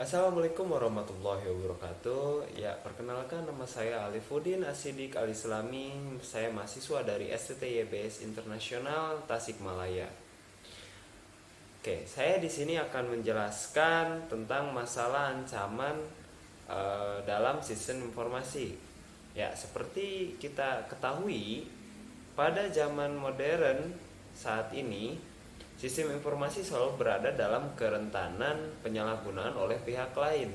Assalamualaikum warahmatullahi wabarakatuh. Ya, perkenalkan nama saya Alifuddin Asidik Alislami. Saya mahasiswa dari STTYBS Internasional Tasikmalaya. Oke, saya di sini akan menjelaskan tentang masalah ancaman dalam sistem informasi. Ya, seperti kita ketahui, pada zaman modern saat ini, sistem informasi selalu berada dalam kerentanan penyalahgunaan oleh pihak lain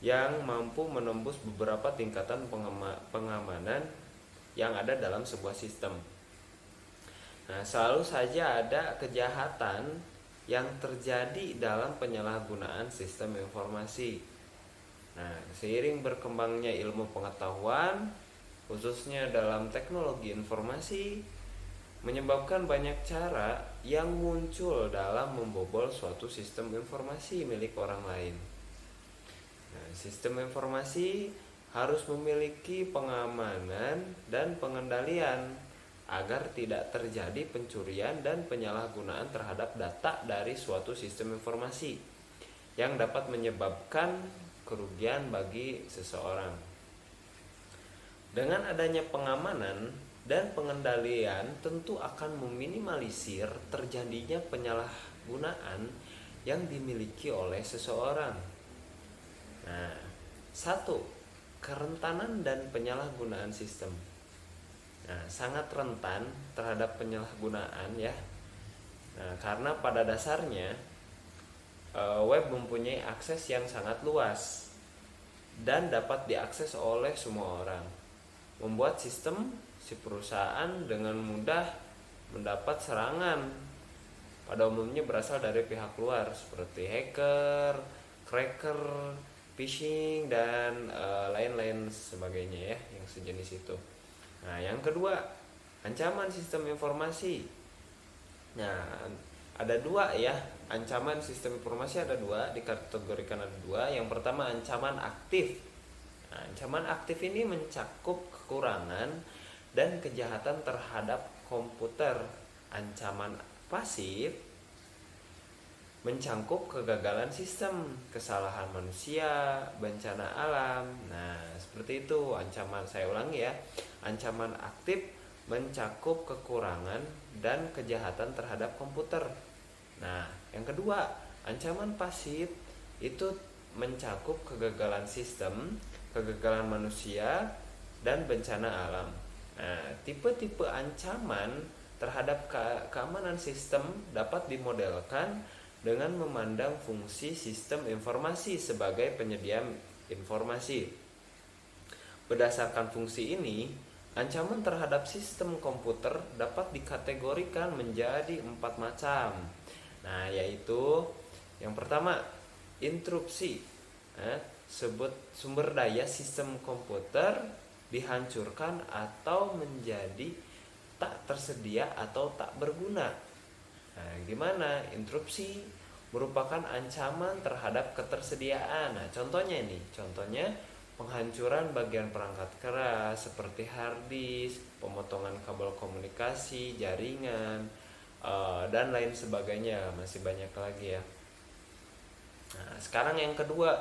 yang mampu menembus beberapa tingkatan pengamanan yang ada dalam sebuah sistem. Nah, selalu saja ada kejahatan yang terjadi dalam penyalahgunaan sistem informasi. Nah, seiring berkembangnya ilmu pengetahuan, khususnya dalam teknologi informasi, menyebabkan banyak cara yang muncul dalam membobol suatu sistem informasi milik orang lain. Nah, sistem informasi harus memiliki pengamanan dan pengendalian agar tidak terjadi pencurian dan penyalahgunaan terhadap data dari suatu sistem informasi yang dapat menyebabkan kerugian bagi seseorang. Dengan adanya pengamanan dan pengendalian tentu akan meminimalisir terjadinya penyalahgunaan yang dimiliki oleh seseorang. Nah, satu, kerentanan dan penyalahgunaan sistem. Nah, sangat rentan terhadap penyalahgunaan ya. Nah, karena pada dasarnya web mempunyai akses yang sangat luas dan dapat diakses oleh semua orang, membuat sistem si perusahaan dengan mudah mendapat serangan, pada umumnya berasal dari pihak luar seperti hacker, cracker, phishing, dan lain-lain sebagainya ya, yang sejenis itu. Nah, yang kedua, ancaman sistem informasi. Nah, ada dua ya, ancaman sistem informasi ada dua, dikategorikan ada dua. Yang pertama, ancaman aktif. Nah, ancaman aktif ini mencakup kekurangan dan kejahatan terhadap komputer. Ancaman pasif mencangkup kegagalan sistem, kesalahan manusia, bencana alam. Nah, seperti itu ancaman. Saya ulangi ya. Ancaman aktif mencakup kekurangan dan kejahatan terhadap komputer. Nah, yang kedua, ancaman pasif itu mencakup kegagalan sistem, kegagalan manusia, dan bencana alam. Nah, tipe-tipe ancaman terhadap keamanan sistem dapat dimodelkan dengan memandang fungsi sistem informasi sebagai penyedia informasi. Berdasarkan fungsi ini, ancaman terhadap sistem komputer dapat dikategorikan menjadi 4 macam. Nah, yaitu yang pertama, interupsi. Sebut sumber daya sistem komputer dihancurkan atau menjadi tak tersedia atau tak berguna. Nah, gimana? Interupsi merupakan ancaman terhadap ketersediaan. Nah, contohnya penghancuran bagian perangkat keras seperti hard disk, pemotongan kabel komunikasi, jaringan, dan lain sebagainya. Masih banyak lagi ya. Nah, sekarang yang kedua,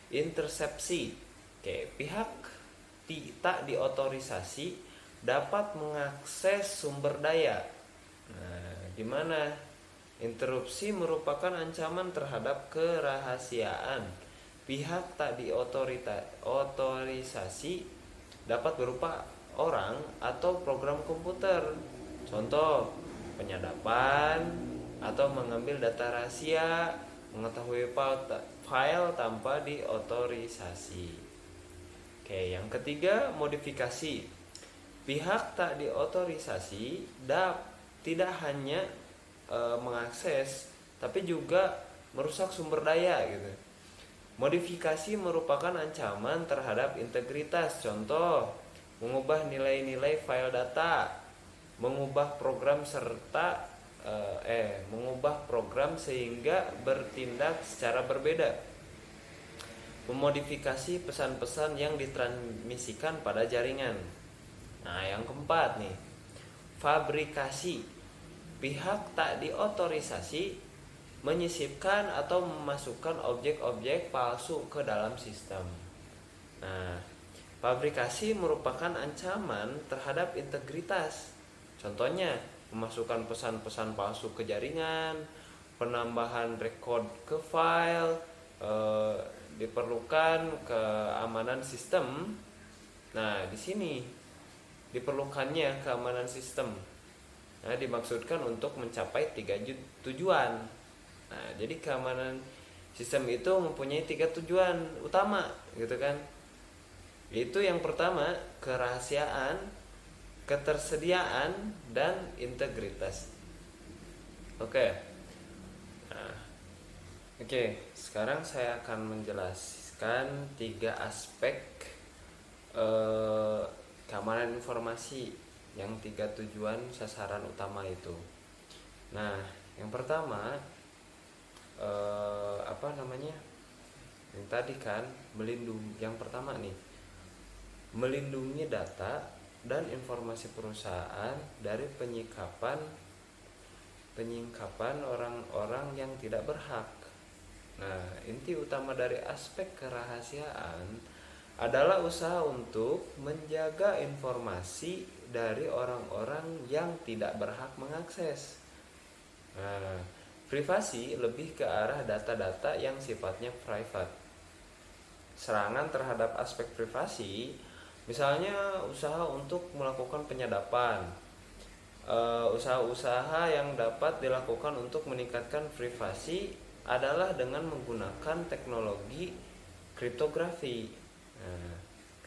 intersepsi. Oke, pihak tak diotorisasi dapat mengakses sumber daya. Nah, gimana? Interupsi merupakan ancaman terhadap kerahasiaan. Pihak tak diotorisasi dapat berupa orang atau program komputer. Contoh, penyadapan atau mengambil data rahasia, mengetahui file tanpa diotorisasi. Oke, yang ketiga, modifikasi. Pihak tak diotorisasi tidak hanya mengakses, tapi juga merusak sumber daya gitu. Modifikasi merupakan ancaman terhadap integritas. Contoh, mengubah nilai-nilai file data, mengubah program sehingga bertindak secara berbeda. Memodifikasi pesan-pesan yang ditransmisikan pada jaringan. Nah, yang keempat nih, fabrikasi. Pihak tak diotorisasi menyisipkan atau memasukkan objek-objek palsu ke dalam sistem. Nah, fabrikasi merupakan ancaman terhadap integritas. Contohnya, memasukkan pesan-pesan palsu ke jaringan, penambahan record ke file, diperlukan keamanan sistem. Nah, di sini diperlukannya keamanan sistem. Nah, dimaksudkan untuk mencapai 3 tujuan. Nah, jadi keamanan sistem itu mempunyai 3 tujuan utama, gitu kan? Yaitu yang pertama, kerahasiaan, ketersediaan, dan integritas. Oke. Nah, sekarang saya akan menjelaskan 3 aspek keamanan informasi yang 3 tujuan sasaran utama itu. Nah, yang pertama yang tadi kan yang pertama nih, melindungi data dan informasi perusahaan dari penyingkapan orang-orang yang tidak berhak. Nah, inti utama dari aspek kerahasiaan adalah usaha untuk menjaga informasi dari orang-orang yang tidak berhak mengakses. Nah, privasi lebih ke arah data-data yang sifatnya private. Serangan terhadap aspek privasi, misalnya usaha untuk melakukan penyadapan, usaha-usaha yang dapat dilakukan untuk meningkatkan privasi adalah dengan menggunakan teknologi kriptografi. Nah,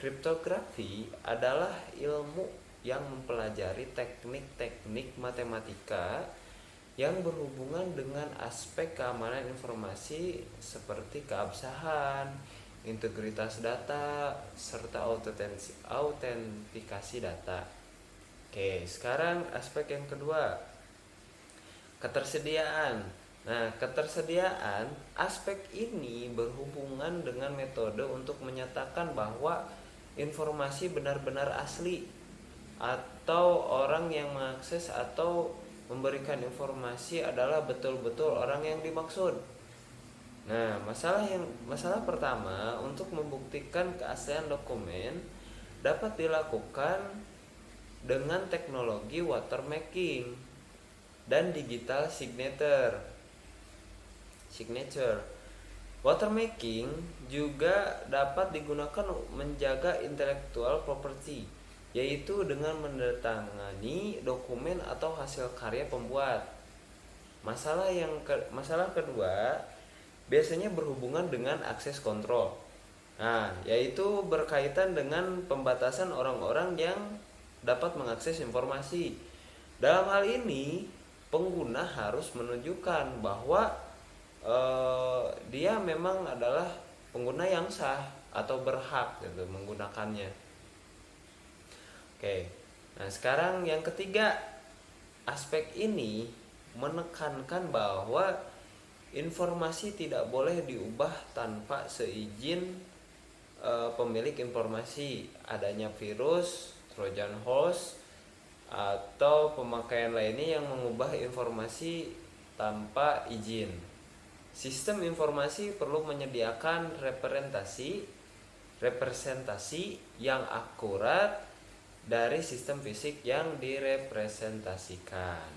kriptografi adalah ilmu yang mempelajari teknik-teknik matematika yang berhubungan dengan aspek keamanan informasi seperti keabsahan, integritas data, serta autentikasi data. Oke, sekarang aspek yang kedua, ketersediaan. Nah, ketersediaan, aspek ini berhubungan dengan metode untuk menyatakan bahwa informasi benar-benar asli atau orang yang mengakses atau memberikan informasi adalah betul-betul orang yang dimaksud. Nah, masalah pertama, untuk membuktikan keaslian dokumen dapat dilakukan dengan teknologi watermarking dan digital signature. Watermarking juga dapat digunakan menjaga intellectual property, yaitu dengan menandatangani dokumen atau hasil karya pembuat. Masalah kedua biasanya berhubungan dengan akses kontrol. Nah, yaitu berkaitan dengan pembatasan orang-orang yang dapat mengakses informasi. Dalam hal ini, pengguna harus menunjukkan bahwa dia memang adalah pengguna yang sah atau berhak gitu menggunakannya. Oke. Nah, sekarang yang ketiga, aspek ini menekankan bahwa informasi tidak boleh diubah tanpa seizin pemilik informasi. Adanya virus, trojan horse, atau pemakaian lainnya yang mengubah informasi tanpa izin. Sistem informasi perlu menyediakan representasi yang akurat dari sistem fisik yang direpresentasikan.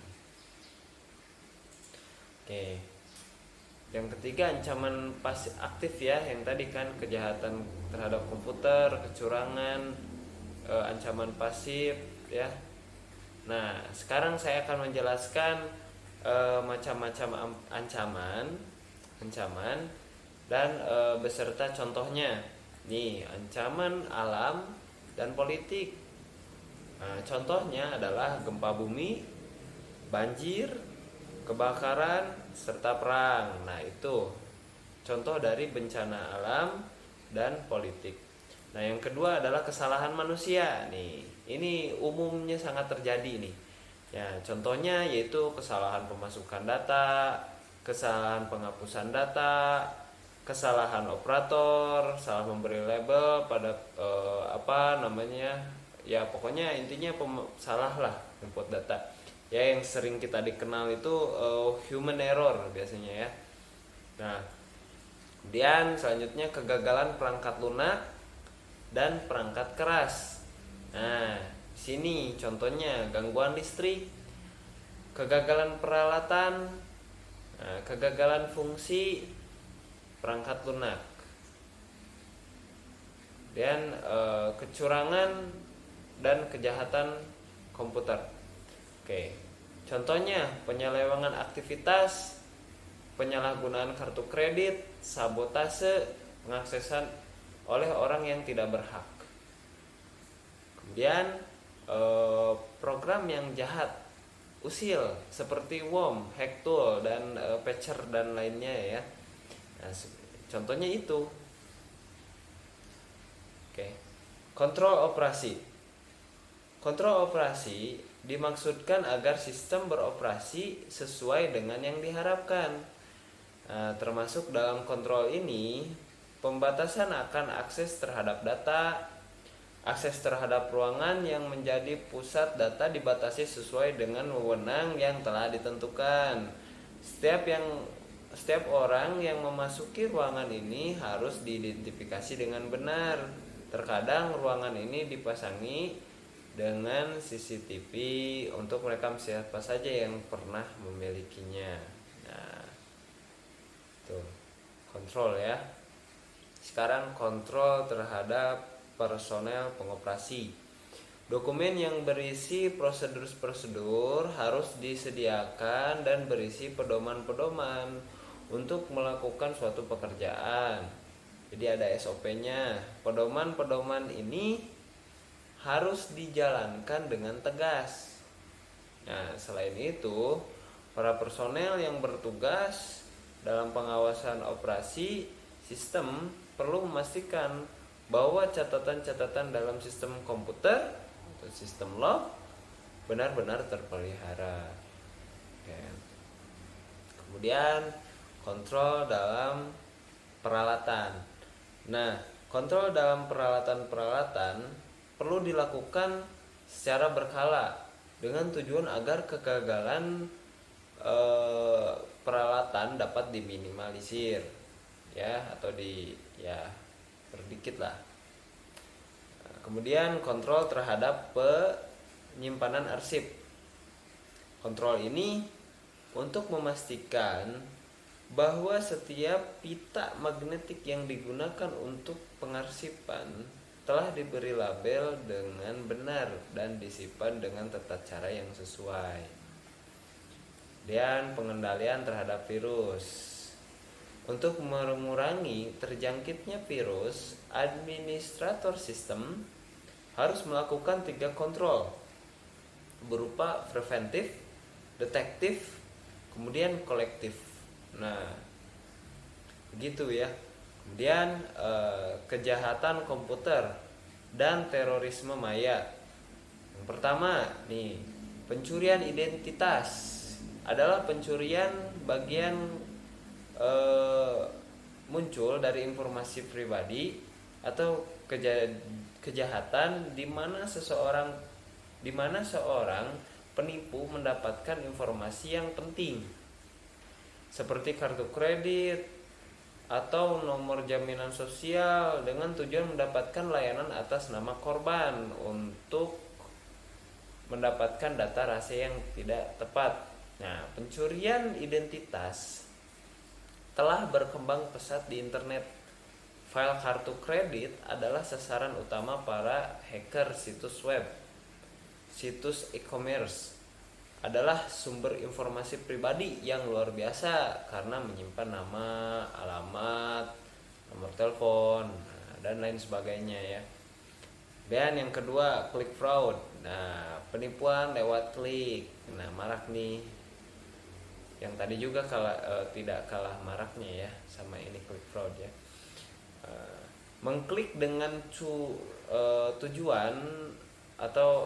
Oke. Yang ketiga, ancaman pasif aktif ya, yang tadi kan kejahatan terhadap komputer, kecurangan, ancaman pasif ya. Nah, sekarang saya akan menjelaskan macam-macam ancaman dan beserta contohnya. Nih, ancaman alam dan politik. Nah, contohnya adalah gempa bumi, banjir, kebakaran, serta perang. Nah, itu contoh dari bencana alam dan politik. Nah, yang kedua adalah kesalahan manusia. Nih, ini umumnya sangat terjadi nih. Ya, contohnya yaitu kesalahan pemasukan data, kesalahan penghapusan data, kesalahan operator, salah memberi label pada ya pokoknya intinya salah lah input data. ya, yang sering kita dikenal itu human error biasanya ya. Nah, kemudian selanjutnya kegagalan perangkat lunak dan perangkat keras. Nah, sini contohnya gangguan listrik, kegagalan peralatan, kegagalan fungsi perangkat lunak, dan kecurangan dan kejahatan komputer. Oke, contohnya penyelewengan aktivitas, penyalahgunaan kartu kredit, sabotase, pengaksesan oleh orang yang tidak berhak. Kemudian program yang jahat, usil seperti worm, hack tool, dan patcher dan lainnya ya. Nah, contohnya itu. Oke. Kontrol operasi. Kontrol operasi dimaksudkan agar sistem beroperasi sesuai dengan yang diharapkan. Nah, termasuk dalam kontrol ini, pembatasan akan akses terhadap data, akses terhadap ruangan yang menjadi pusat data dibatasi sesuai dengan wewenang yang telah ditentukan. Setiap orang yang memasuki ruangan ini harus diidentifikasi dengan benar. Terkadang ruangan ini dipasangi dengan CCTV untuk merekam siapa saja yang pernah memilikinya. Nah, tuh, kontrol ya. Sekarang kontrol terhadap personel pengoperasi. Dokumen yang berisi prosedur-prosedur harus disediakan dan berisi pedoman-pedoman untuk melakukan suatu pekerjaan. Jadi ada SOP-nya. Pedoman-pedoman ini harus dijalankan dengan tegas. Nah, selain itu, para personel yang bertugas dalam pengawasan operasi sistem perlu memastikan bahwa catatan-catatan dalam sistem komputer atau sistem log benar-benar terpelihara. Oke. Kemudian kontrol dalam peralatan. Nah, kontrol dalam peralatan-peralatan perlu dilakukan secara berkala dengan tujuan agar kegagalan peralatan dapat diminimalisir ya, atau berdikit lah. Nah, kemudian kontrol terhadap penyimpanan arsip. Kontrol ini untuk memastikan bahwa setiap pita magnetik yang digunakan untuk pengarsipan telah diberi label dengan benar dan disimpan dengan tata cara yang sesuai. Dan pengendalian terhadap virus. Untuk mengurangi terjangkitnya virus, administrator sistem harus melakukan 3 kontrol berupa preventif, detektif, kemudian kolektif. Nah, begitu ya. Kemudian kejahatan komputer dan terorisme maya. Yang pertama nih, pencurian identitas adalah pencurian bagian muncul dari informasi pribadi atau kejahatan di mana seorang penipu mendapatkan informasi yang penting seperti kartu kredit atau nomor jaminan sosial dengan tujuan mendapatkan layanan atas nama korban untuk mendapatkan data rahasia yang tidak tepat. Nah, pencurian identitas telah berkembang pesat di internet. File kartu kredit adalah sasaran utama para hacker situs web. Situs e-commerce adalah sumber informasi pribadi yang luar biasa karena menyimpan nama, alamat, nomor telepon, dan lain sebagainya ya. Dan yang kedua, klik fraud. Nah, penipuan lewat klik. Nah, marak nih. Yang tadi juga tidak kalah maraknya ya sama ini, klik fraud ya. Mengklik dengan tujuan atau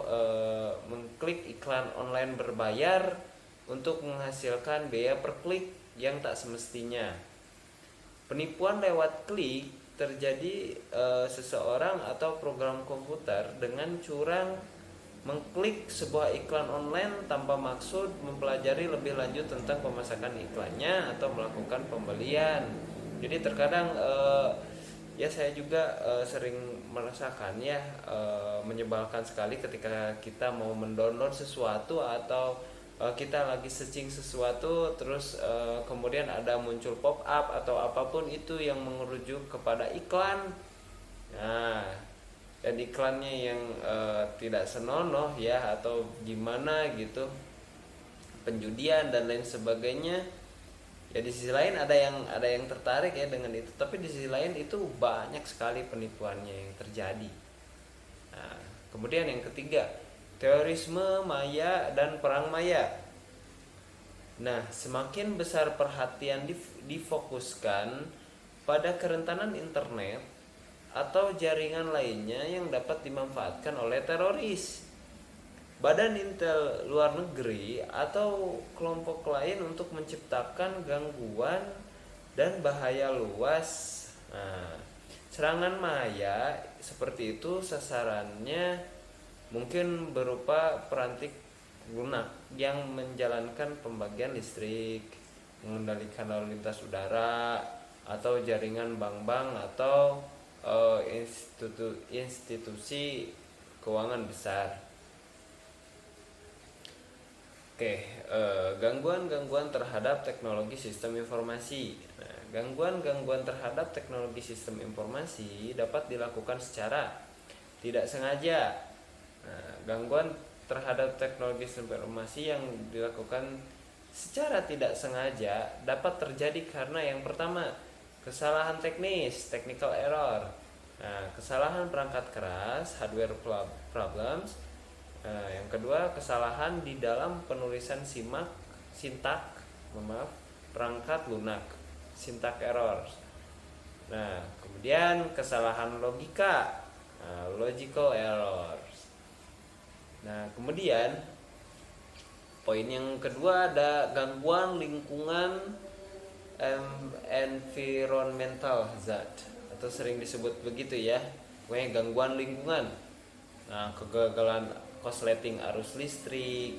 mengklik iklan online berbayar untuk menghasilkan biaya per klik yang tak semestinya. Penipuan lewat klik terjadi seseorang atau program komputer dengan curang mengklik sebuah iklan online tanpa maksud, mempelajari lebih lanjut tentang pemasakan iklannya, atau melakukan pembelian. Jadi terkadang ya saya juga sering merasakan ya, menyebalkan sekali ketika kita mau mendownload sesuatu atau kita lagi searching sesuatu, terus kemudian ada muncul pop up atau apapun itu yang merujuk kepada iklan. Nah, dan iklannya yang tidak senonoh ya, atau gimana gitu, penjudian dan lain sebagainya. Ya di sisi lain ada yang tertarik ya dengan itu, tapi di sisi lain itu banyak sekali penipuannya yang terjadi. Nah, kemudian yang ketiga, terorisme maya dan perang maya. Nah, semakin besar perhatian difokuskan pada kerentanan internet atau jaringan lainnya yang dapat dimanfaatkan oleh teroris, Badan Intel luar negeri, atau kelompok lain untuk menciptakan gangguan dan bahaya luas. Nah, serangan maya seperti itu sasarannya mungkin berupa perantik lunak yang menjalankan pembagian listrik, mengendalikan lalu lintas udara, atau jaringan bank-bank atau institusi keuangan besar. Oke, gangguan-gangguan terhadap teknologi sistem informasi. Nah, gangguan-gangguan terhadap teknologi sistem informasi dapat dilakukan secara tidak sengaja. Nah, gangguan terhadap teknologi sistem informasi yang dilakukan secara tidak sengaja dapat terjadi karena yang pertama, kesalahan teknis, technical error. Nah, kesalahan perangkat keras, hardware problems. Nah, yang kedua, kesalahan di dalam penulisan perangkat lunak, syntax error. Nah, kemudian kesalahan logika, logical errors. Nah, kemudian poin yang kedua ada gangguan lingkungan, environmental hazard, atau sering disebut begitu ya, pokoknya gangguan lingkungan. Nah, kegagalan korsleting arus listrik,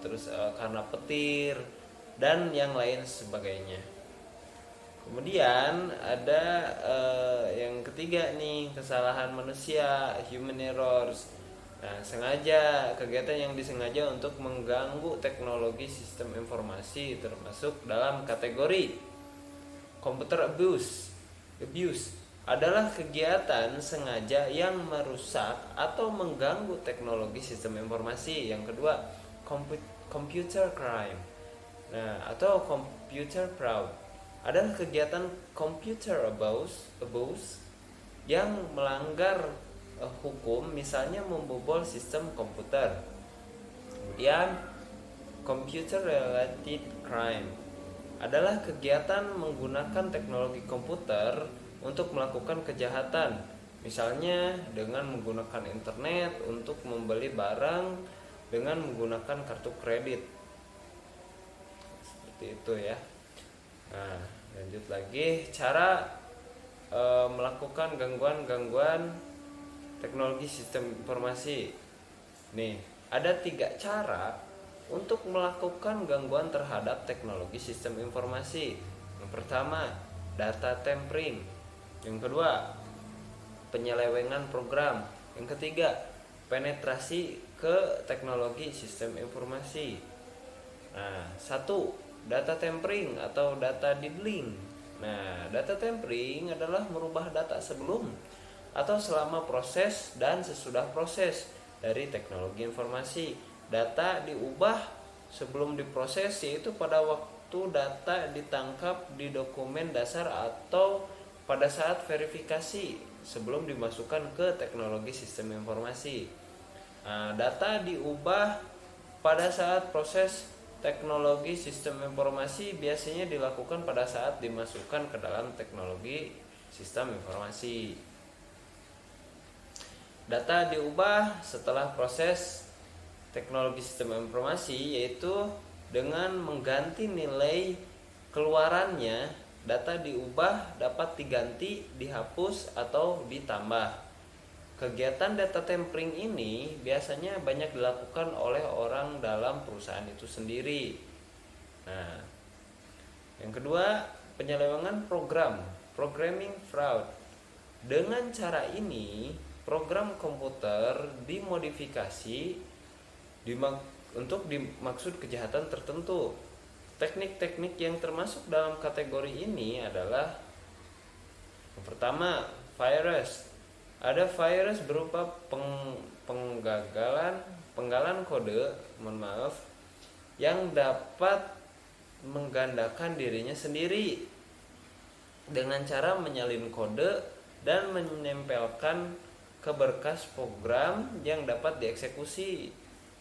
terus karena petir dan yang lain sebagainya. Kemudian ada yang ketiga nih, kesalahan manusia, human errors. Nah, kegiatan yang disengaja untuk mengganggu teknologi sistem informasi termasuk dalam kategori computer abuse adalah kegiatan sengaja yang merusak atau mengganggu teknologi sistem informasi. Yang kedua, computer crime. Nah, atau computer fraud adalah kegiatan computer abuse yang melanggar hukum, misalnya membobol sistem komputer. Kemudian computer related crime adalah kegiatan menggunakan teknologi komputer untuk melakukan kejahatan, misalnya dengan menggunakan internet untuk membeli barang dengan menggunakan kartu kredit. Seperti itu ya. Nah, lanjut lagi cara melakukan gangguan teknologi sistem informasi. Nih, ada 3 cara untuk melakukan gangguan terhadap teknologi sistem informasi. Yang pertama, data tampering. Yang kedua, penyelewengan program. Yang ketiga, penetrasi ke teknologi sistem informasi. Nah, 1. Data tampering atau data diddling. Nah, data tampering adalah merubah data sebelum atau selama proses dan sesudah proses dari teknologi informasi. Data diubah sebelum diproses, yaitu pada waktu data ditangkap di dokumen dasar atau pada saat verifikasi sebelum dimasukkan ke teknologi sistem informasi. Nah, data diubah pada saat proses teknologi sistem informasi biasanya dilakukan pada saat dimasukkan ke dalam teknologi sistem informasi. Data diubah setelah proses teknologi sistem informasi, yaitu dengan mengganti nilai keluarannya. Data diubah dapat diganti, dihapus, atau ditambah. kegiatan data tampering ini biasanya banyak dilakukan oleh orang dalam perusahaan itu sendiri. Nah, yang kedua, penyelewengan programming fraud. Dengan cara ini, program komputer dimodifikasi untuk dimaksud kejahatan tertentu. Teknik-teknik yang termasuk dalam kategori ini adalah yang pertama, virus. Ada virus berupa penggalan kode, yang dapat menggandakan dirinya sendiri dengan cara menyalin kode dan menempelkan ke berkas program yang dapat dieksekusi.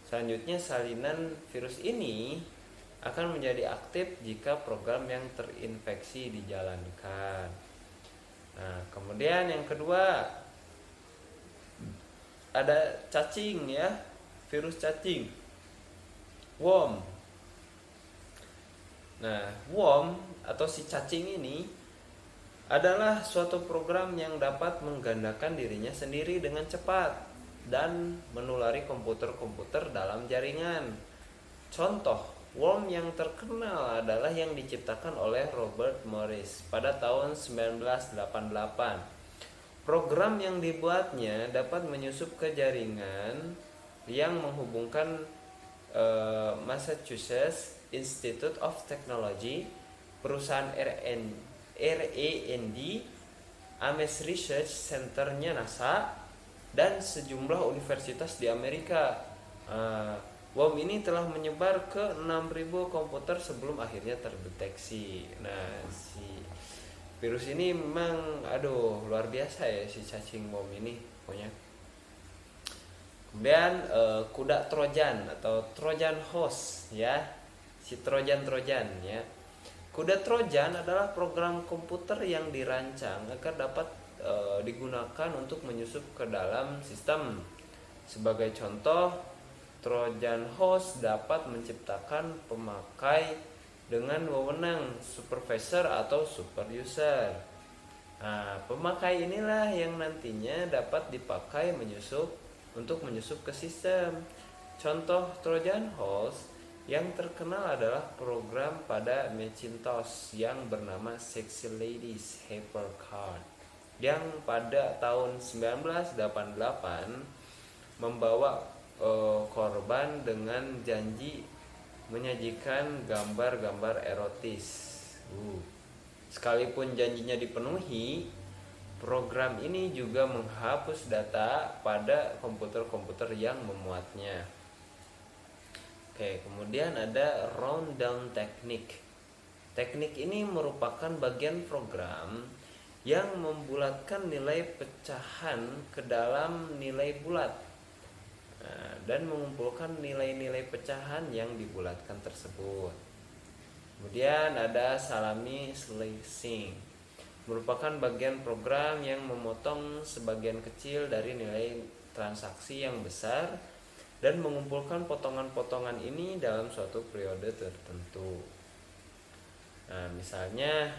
Selanjutnya, salinan virus ini akan menjadi aktif jika program yang terinfeksi dijalankan. Nah, kemudian yang kedua ada cacing ya, virus cacing, worm. Nah, worm atau si cacing ini adalah suatu program yang dapat menggandakan dirinya sendiri dengan cepat dan menulari komputer-komputer dalam jaringan. Contoh worm yang terkenal adalah yang diciptakan oleh Robert Morris pada tahun 1988. Program yang dibuatnya dapat menyusup ke jaringan yang menghubungkan Massachusetts Institute of Technology, perusahaan R&D, Ames Research Center-nya NASA, dan sejumlah universitas di Amerika. Worm ini telah menyebar ke 6.000 komputer sebelum akhirnya terdeteksi. Nah, si virus ini memang luar biasa ya, si cacing worm ini pokoknya. Kemudian kuda Trojan atau Trojan horse ya, si Trojan ya. Kuda Trojan adalah program komputer yang dirancang agar dapat digunakan untuk menyusup ke dalam sistem. Sebagai contoh, Trojan horse dapat menciptakan pemakai dengan wewenang supervisor atau super user. Nah, pemakai inilah yang nantinya dapat dipakai untuk menyusup ke sistem. Contoh Trojan horse yang terkenal adalah program pada Macintosh yang bernama Sexy Ladies Hypercard, yang pada tahun 1988 membawa korban dengan janji menyajikan gambar-gambar erotis. Sekalipun janjinya dipenuhi, program ini juga menghapus data pada komputer-komputer yang memuatnya. Oke, kemudian ada rundown teknik. Teknik ini merupakan bagian program yang membulatkan nilai pecahan ke dalam nilai bulat, dan mengumpulkan nilai-nilai pecahan yang dibulatkan tersebut. Kemudian ada salami slicing, merupakan bagian program yang memotong sebagian kecil dari nilai transaksi yang besar dan mengumpulkan potongan-potongan ini dalam suatu periode tertentu. Nah, misalnya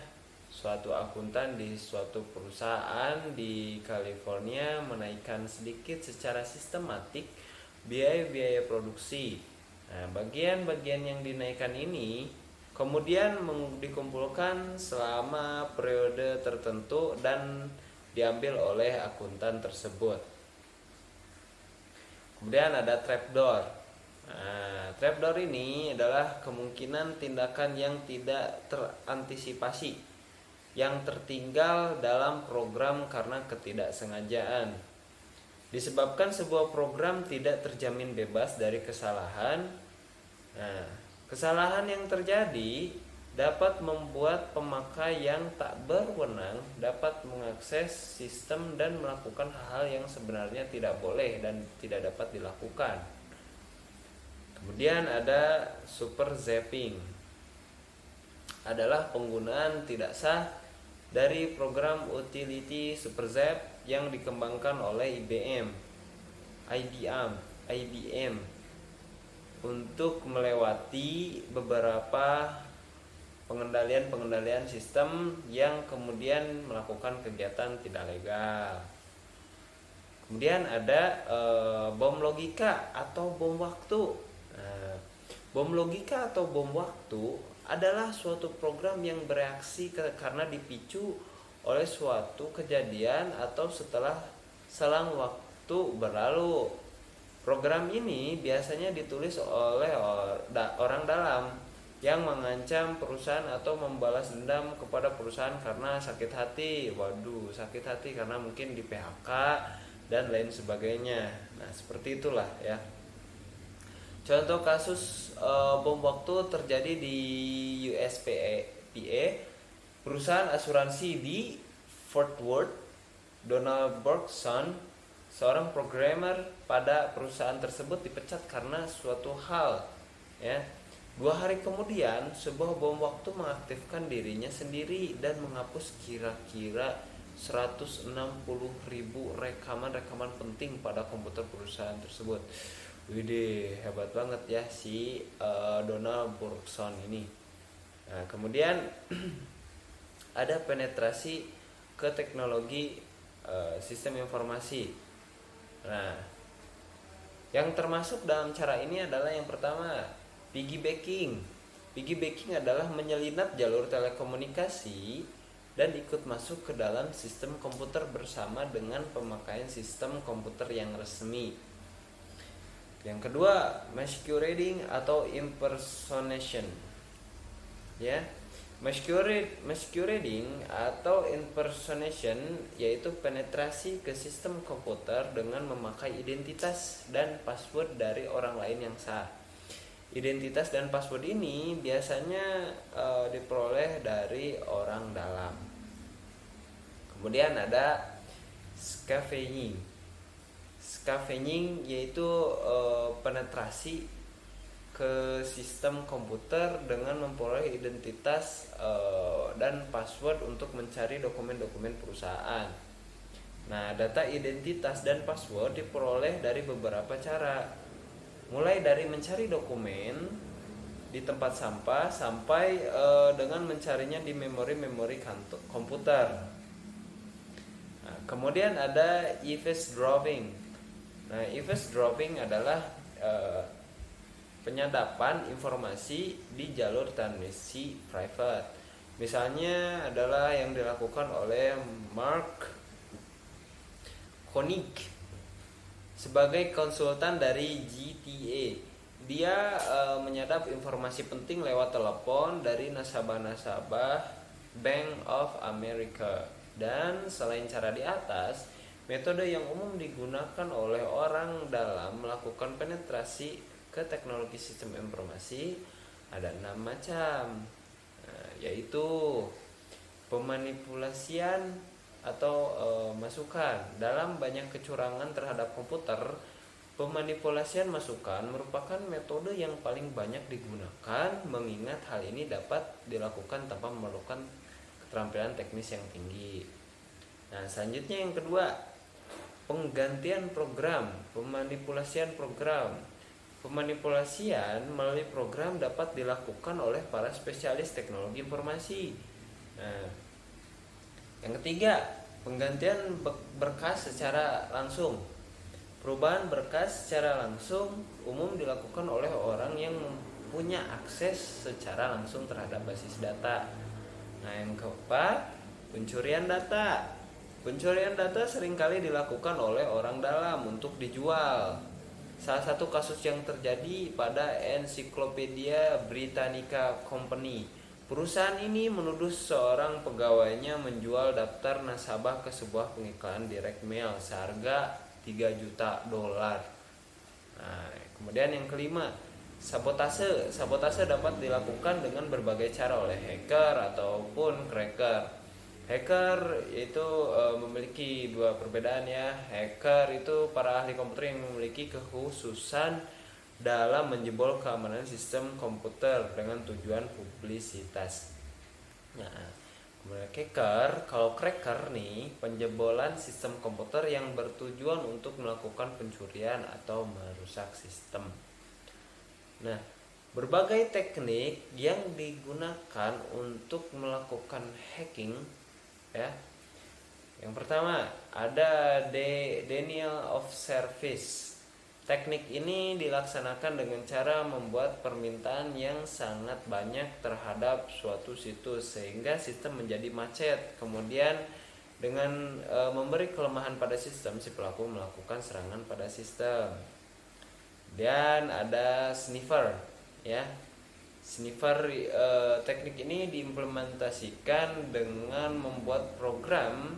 suatu akuntan di suatu perusahaan di California menaikkan sedikit secara sistematik biaya-biaya produksi. Nah, bagian-bagian yang dinaikkan ini kemudian dikumpulkan selama periode tertentu dan diambil oleh akuntan tersebut. Kemudian ada trapdoor. Nah, trapdoor ini adalah kemungkinan tindakan yang tidak terantisipasi yang tertinggal dalam program karena ketidaksengajaan. Disebabkan sebuah program tidak terjamin bebas dari kesalahan. Nah, kesalahan yang terjadi dapat membuat pemakai yang tak berwenang dapat mengakses sistem dan melakukan hal yang sebenarnya tidak boleh dan tidak dapat dilakukan. Kemudian ada super zapping, adalah penggunaan tidak sah dari program utility SuperZap yang dikembangkan oleh IBM untuk melewati beberapa pengendalian sistem yang kemudian melakukan kegiatan tidak legal. Kemudian ada bom logika atau bom waktu. Nah, bom logika atau bom waktu adalah suatu program yang bereaksi karena dipicu oleh suatu kejadian atau setelah selang waktu berlalu. Program ini biasanya ditulis oleh orang dalam yang mengancam perusahaan atau membalas dendam kepada perusahaan karena sakit hati. Waduh, sakit hati karena mungkin di PHK dan lain sebagainya. Nah, seperti itulah ya. Contoh kasus bom waktu terjadi di USPA, perusahaan asuransi di Fort Worth. Donald Bergson, seorang programmer pada perusahaan tersebut, dipecat karena suatu hal ya. 2 hari kemudian sebuah bom waktu mengaktifkan dirinya sendiri dan menghapus kira-kira 160.000 rekaman penting pada komputer perusahaan tersebut. Widih, hebat banget ya si Donald Bergson ini. Nah, kemudian ada penetrasi ke teknologi sistem informasi. Nah, yang termasuk dalam cara ini adalah yang pertama, piggybacking. Piggybacking adalah menyelinap jalur telekomunikasi dan ikut masuk ke dalam sistem komputer bersama dengan pemakaian sistem komputer yang resmi. Yang kedua, masquerading atau impersonation. Ya. Masquerading atau impersonation yaitu penetrasi ke sistem komputer dengan memakai identitas dan password dari orang lain yang sah. Identitas dan password ini biasanya diperoleh dari orang dalam. Kemudian ada scavenging. Scavenging yaitu penetrasi ke sistem komputer dengan memperoleh identitas dan password untuk mencari dokumen-dokumen perusahaan. Nah, data identitas dan password diperoleh dari beberapa cara, mulai dari mencari dokumen di tempat sampah sampai dengan mencarinya di memori-memori komputer. Nah, kemudian ada eavesdropping. Nah, eavesdropping adalah penyadapan informasi di jalur transmisi private. Misalnya adalah yang dilakukan oleh Mark Koenig sebagai konsultan dari GTA. Dia menyadap informasi penting lewat telepon dari nasabah-nasabah Bank of America. Dan selain cara di atas, metode yang umum digunakan oleh orang dalam melakukan penetrasi ke teknologi sistem informasi ada 6 macam, yaitu pemanipulasian atau masukan. Dalam banyak kecurangan terhadap komputer, pemanipulasian masukan merupakan metode yang paling banyak digunakan, mengingat hal ini dapat dilakukan tanpa memerlukan keterampilan teknis yang tinggi. Nah, selanjutnya yang kedua, penggantian program, pemanipulasian program. Pemanipulasian melalui program dapat dilakukan oleh para spesialis teknologi informasi. Nah, yang ketiga, penggantian berkas secara langsung. Perubahan berkas secara langsung umum dilakukan oleh orang yang punya akses secara langsung terhadap basis data. Nah, yang keempat, pencurian data. Pencurian data seringkali dilakukan oleh orang dalam untuk dijual. Salah satu kasus yang terjadi pada Encyclopedia Britannica Company. Perusahaan ini menuduh seorang pegawainya menjual daftar nasabah ke sebuah pengiklan direct mail seharga $3 juta. Nah, kemudian yang kelima, sabotase. Sabotase dapat dilakukan dengan berbagai cara oleh hacker ataupun cracker. Hacker itu memiliki 2 perbedaan ya. Hacker itu para ahli komputer yang memiliki kekhususan dalam menjebol keamanan sistem komputer dengan tujuan publisitas. Nah, kemudian kalau cracker nih, penjebolan sistem komputer yang bertujuan untuk melakukan pencurian atau merusak sistem. Nah, berbagai teknik yang digunakan untuk melakukan hacking ya. Yang Yang pertama ada denial of service. Teknik ini dilaksanakan dengan cara membuat permintaan yang sangat banyak terhadap suatu situs sehingga sistem menjadi macet. Kemudian dengan memberi kelemahan pada sistem, si pelaku melakukan serangan pada sistem. Dan ada sniffer, ya. Sniffer, teknik ini diimplementasikan dengan membuat program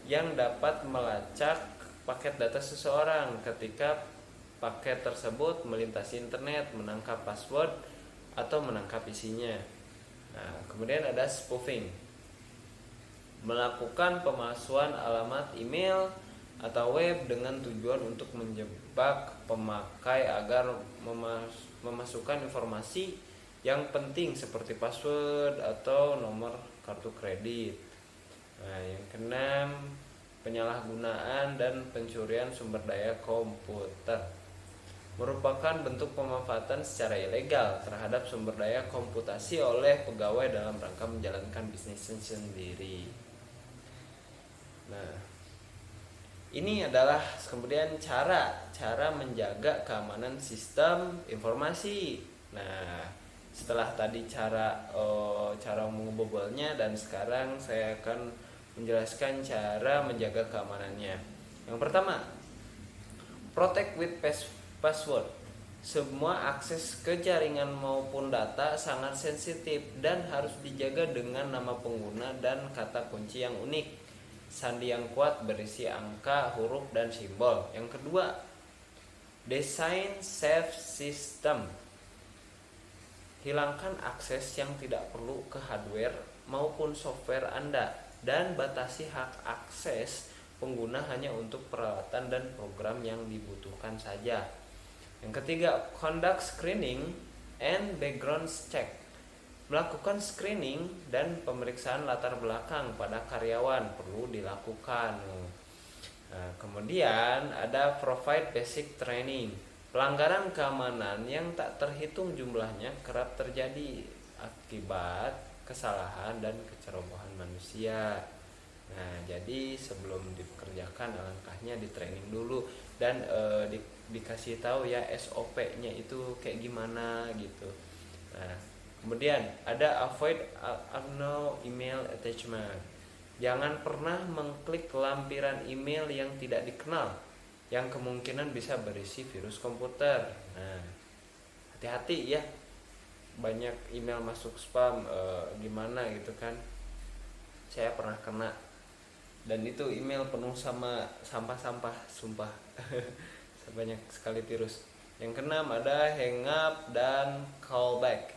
yang dapat melacak paket data seseorang ketika paket tersebut melintasi internet, menangkap password atau menangkap isinya. Nah, kemudian ada spoofing, melakukan pemalsuan alamat email atau web dengan tujuan untuk menjebak pemakai agar memasukkan informasi yang penting seperti password atau nomor kartu kredit. Nah, yang keenam, penyalahgunaan dan pencurian sumber daya komputer merupakan bentuk pemanfaatan secara ilegal terhadap sumber daya komputasi oleh pegawai dalam rangka menjalankan bisnisnya sendiri. Nah, ini adalah kemudian cara menjaga keamanan sistem informasi. Nah, setelah tadi cara mengobolnya, dan sekarang saya akan menjelaskan cara menjaga keamanannya. Yang pertama, protect with password. Semua akses ke jaringan maupun data sangat sensitif dan harus dijaga dengan nama pengguna dan kata kunci yang unik. Sandi yang kuat berisi angka, huruf, dan simbol. Yang kedua, design safe system. Hilangkan akses yang tidak perlu ke hardware maupun software Anda dan batasi hak akses pengguna hanya untuk peralatan dan program yang dibutuhkan saja. Yang ketiga, conduct screening and background check. Melakukan screening dan pemeriksaan latar belakang pada karyawan perlu dilakukan. Nah, kemudian ada provide basic training. Pelanggaran keamanan yang tak terhitung jumlahnya kerap terjadi akibat kesalahan dan kecerobohan manusia. Nah, jadi sebelum dikerjakan alangkahnya di training dulu dan dikasih tahu ya SOP-nya itu kayak gimana gitu. Nah, kemudian ada avoid unknown email attachment. Jangan pernah mengklik lampiran email yang tidak dikenal, yang kemungkinan bisa berisi virus komputer. Nah, hati-hati ya, banyak email masuk spam, gimana gitu kan. Saya pernah kena, dan itu email penuh sama sampah-sampah, sumpah. Banyak sekali virus. Yang keenam ada hang up dan callback.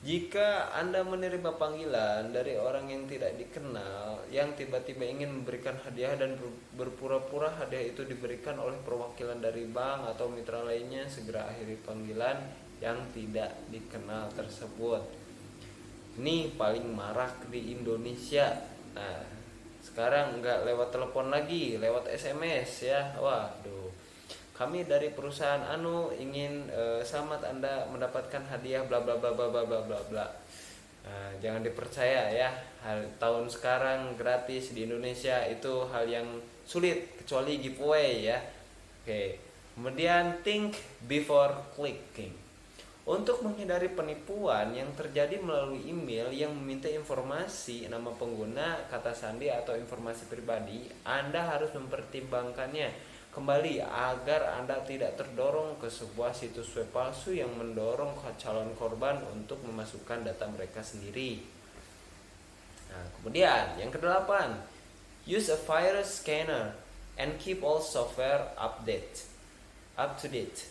Jika Anda menerima panggilan dari orang yang tidak dikenal yang tiba-tiba ingin memberikan hadiah dan berpura-pura hadiah itu diberikan oleh perwakilan dari bank atau mitra lainnya, segera akhiri panggilan yang tidak dikenal tersebut. Ini paling marak di Indonesia. Nah, sekarang nggak lewat telepon lagi, lewat SMS ya. Waduh, kami dari perusahaan ingin selamat Anda mendapatkan hadiah bla bla bla bla bla bla bla bla. Nah, jangan dipercaya ya. Tahun sekarang gratis di Indonesia itu hal yang sulit kecuali giveaway ya. Oke. Kemudian think before clicking. Untuk menghindari penipuan yang terjadi melalui email yang meminta informasi nama pengguna, kata sandi atau informasi pribadi, Anda harus mempertimbangkannya kembali agar Anda tidak terdorong ke sebuah situs web palsu yang mendorong calon korban untuk memasukkan data mereka sendiri. Nah, kemudian yang kedelapan, use a virus scanner and keep all software up to date.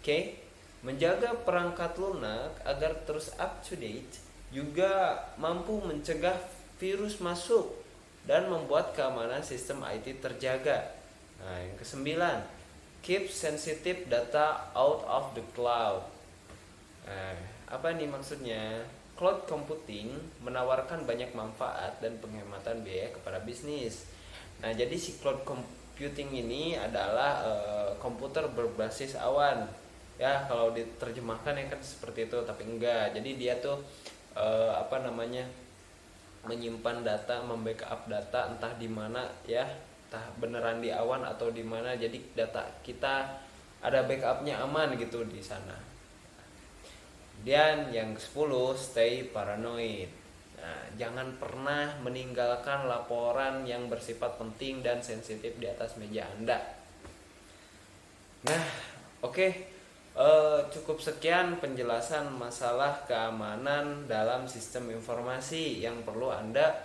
Oke? Menjaga perangkat lunak agar terus up to date juga mampu mencegah virus masuk dan membuat keamanan sistem IT terjaga. Nah, yang kesembilan, keep sensitive data out of the cloud. Nah, apa nih maksudnya? Cloud computing menawarkan banyak manfaat dan penghematan biaya kepada bisnis. Nah, jadi si cloud computing ini adalah komputer berbasis awan. Ya, kalau diterjemahkan ya kan seperti itu, tapi enggak. Jadi dia tuh menyimpan data, membackup data entah di mana ya, entah beneran di awan atau di mana, jadi data kita ada backupnya aman gitu di sana. Dan yang ke-10, stay paranoid. Nah, jangan pernah meninggalkan laporan yang bersifat penting dan sensitif di atas meja Anda. Nah, oke. Cukup sekian penjelasan masalah keamanan dalam sistem informasi yang perlu Anda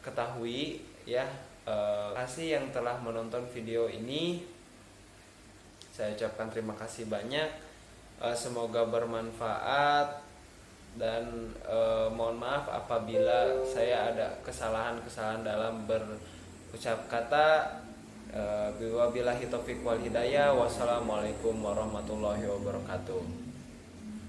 ketahui ya. Terima kasih yang telah menonton video ini. Saya ucapkan terima kasih banyak. Semoga bermanfaat dan mohon maaf apabila saya ada kesalahan-kesalahan dalam berucap kata. Wabillahi taufiq wal hidayah. Wassalamualaikum warahmatullahi wabarakatuh.